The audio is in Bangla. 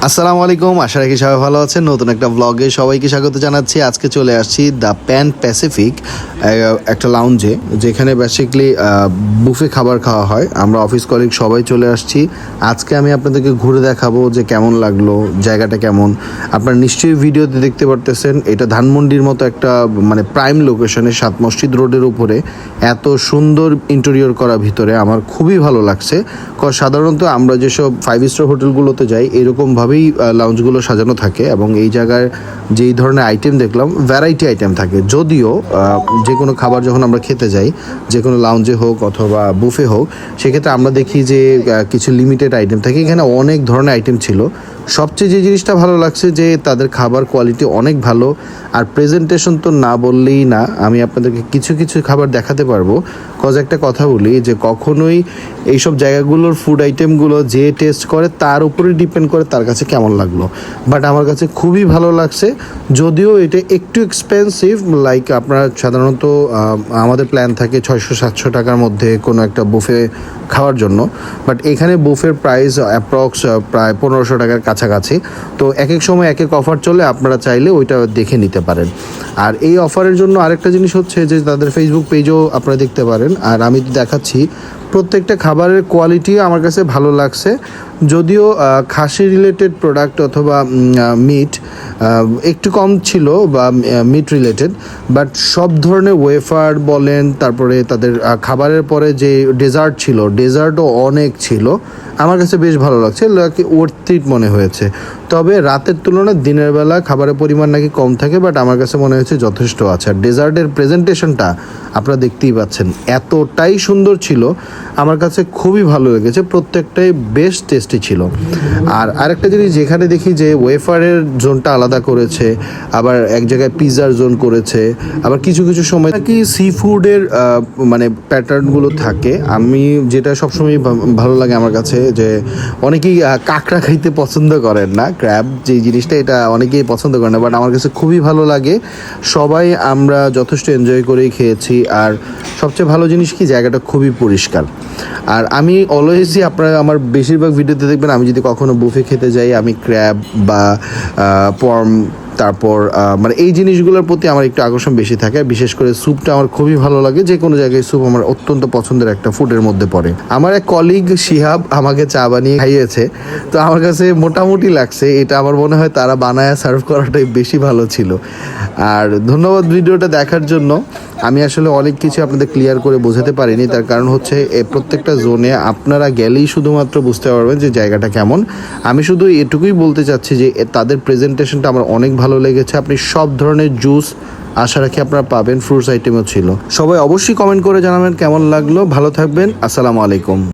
আসসালামু আলাইকুম, আশা রাখি সবাই ভালো আছেন। নতুন একটা ব্লগে সবাইকে স্বাগত জানাচ্ছি। আজকে চলে আসছি দ্য প্যান প্যাসিফিক, একটা লাউঞ্জে, যেখানে বেসিক্যালি বুফে খাবার খাওয়া হয়। আমরা অফিস কলিগ সবাই চলে আসছি। আজকে আমি আপনাদেরকে ঘুরে দেখাবো যে কেমন লাগলো, জায়গাটা কেমন। আপনারা নিশ্চয়ই ভিডিওতে দেখতে পারতেছেন, এটা ধানমন্ডির মতো একটা মানে প্রাইম লোকেশনে, সাত মসজিদ রোডের উপরে। এত সুন্দর ইন্টেরিয়র করা ভিতরে আমার খুবই ভালো লাগছে। সাধারণত আমরা যেসব 5 স্টার হোটেলগুলোতে যাই এরকমভাবেই লাউঞ্জগুলো সাজানো থাকে, এবং এই জায়গায় যেই ধরনের আইটেম দেখলাম, ভ্যারাইটি আইটেম থাকে। যদিও যে কোনো খাবার যখন আমরা খেতে যাই, যে কোনো লাউঞ্জে হোক অথবা বুফে হোক, সেক্ষেত্রে আমরা দেখি যে কিছু লিমিটেড আইটেম থাকে। এখানে অনেক ধরনের আইটেম ছিল। সবচেয়ে যে জিনিসটা ভালো লাগছে যে তাদের খাবার কোয়ালিটি অনেক ভালো, আর প্রেজেন্টেশন তো না বললেই না। আমি আপনাদেরকে কিছু কিছু খাবার দেখাতে পারবো। একটা কথা বলি যে কখনোই এইসব জায়গাগুলোর ফুড আইটেমগুলো যে টেস্ট করে তার উপরে ডিপেন্ড করে তার কাছে কেমন লাগলো। বাট আমার কাছে খুবই ভালো লাগছে, যদিও এটা একটু এক্সপেন্সিভ। লাইক আপনার সাধারণত আমাদের প্ল্যান থাকে 600-700 টাকার মধ্যে কোনো একটা বুফে খাওয়ার জন্য, বাট এখানে বুফের প্রাইস অ্যাপ্রক্স প্রায় 1500 টাকার কাছাকাছি। তো এক এক সময় এক এক অফার চলে, আপনারা চাইলে ওইটা দেখে নিতে পারেন। আর এই অফারের জন্য আরেকটা জিনিস হচ্ছে যে তাদের ফেসবুক পেজও আপনারা দেখতে পারেন। আর আমি দেখাচ্ছি প্রত্যেকটা খাবারের কোয়ালিটিও আমার কাছে ভালো লাগছে। যদিও খাসি রিলেটেড প্রোডাক্ট অথবা মিট একটু কম ছিল, বা মিট রিলেটেড, বাট সব ধরনের ওয়েফার বলেন, তারপরে তাদের খাবারের পরে যে ডেজার্ট ছিল, ডেজার্টও অনেক ছিল। আমার কাছে বেশ ভালো লাগছে, ওয়ার্থ ইট মনে হয়েছে। তবে রাতের তুলনায় দিনের বেলা খাবারের পরিমাণ নাকি কম থাকে, বাট আমার কাছে মনে হয়েছে যথেষ্ট আছে। আর ডেজার্টের প্রেজেন্টেশনটা আপনারা দেখতেই পাচ্ছেন, এতটাই সুন্দর ছিল, আমার কাছে খুবই ভালো লেগেছে। প্রত্যেকটাই বেশ টেস্টি ছিল। আর আরেকটা জিনিস, যেখানে দেখি যে ওয়েফারের জোনটা আলাদা করেছে, আবার এক জায়গায় পিৎজার জোন করেছে, আবার কিছু কিছু সময় নাকি সি ফুডের মানে প্যাটার্নগুলো থাকে। আমি যেটা সবসময় ভালো লাগে আমার কাছে, যে অনেকেই কাঁকড়া খাইতে পছন্দ করেন না, ক্র্যাব যে জিনিসটা, এটা অনেকেই পছন্দ করেন না, বাট আমার কাছে খুবই ভালো লাগে। সবাই আমরা যথেষ্ট এনজয় করেই খেয়েছি। আর সবচেয়ে ভালো জিনিস কি, জায়গাটা খুবই পরিষ্কার। আর আমি অলওয়েজই, আপনারা আমার বেশিরভাগ ভিডিওতে দেখবেন, আমি যদি কখনো বুফে খেতে যাই, আমি ক্র্যাব বা পর্ম, তারপর মানে এই জিনিসগুলোর প্রতি আমার একটু আকর্ষণ বেশি থাকে। বিশেষ করে স্যুপটা আমার খুবই ভালো লাগে। যে কোনো জায়গায় স্যুপ আমার অত্যন্ত পছন্দের একটা ফুডের মধ্যে পড়ে। আমার এক কলিগ শিহাব আমাকে চা বানিয়ে খাইয়েছে, তো আমার কাছে মোটামুটি লাগছে। এটা আমার মনে হয় তারা বানায় সার্ভ করাটাই বেশি ভালো ছিল। আর ধন্যবাদ ভিডিওটা দেখার জন্য। আমি আসলে অনেক কিছু আপনাদের ক্লিয়ার করে বোঝাতে পারিনি, তার কারণ হচ্ছে প্রত্যেকটা জোনে আপনারা গেলেই শুধুমাত্র বুঝতে পারবেন যে জায়গাটা কেমন। আমি শুধু এটুকুই বলতে চাচ্ছি যে তাদের প্রেজেন্টেশনটা আমার অনেক ভালো লেগেছে। আপনি সব ধরনের জুস আশা রাখি আপনারা পাবেন, ফ্রুটস আইটেমও ছিল। সবাই অবশ্যই কমেন্ট করে জানাবেন কেমন লাগলো। ভালো থাকবেন, আসসালামু আলাইকুম।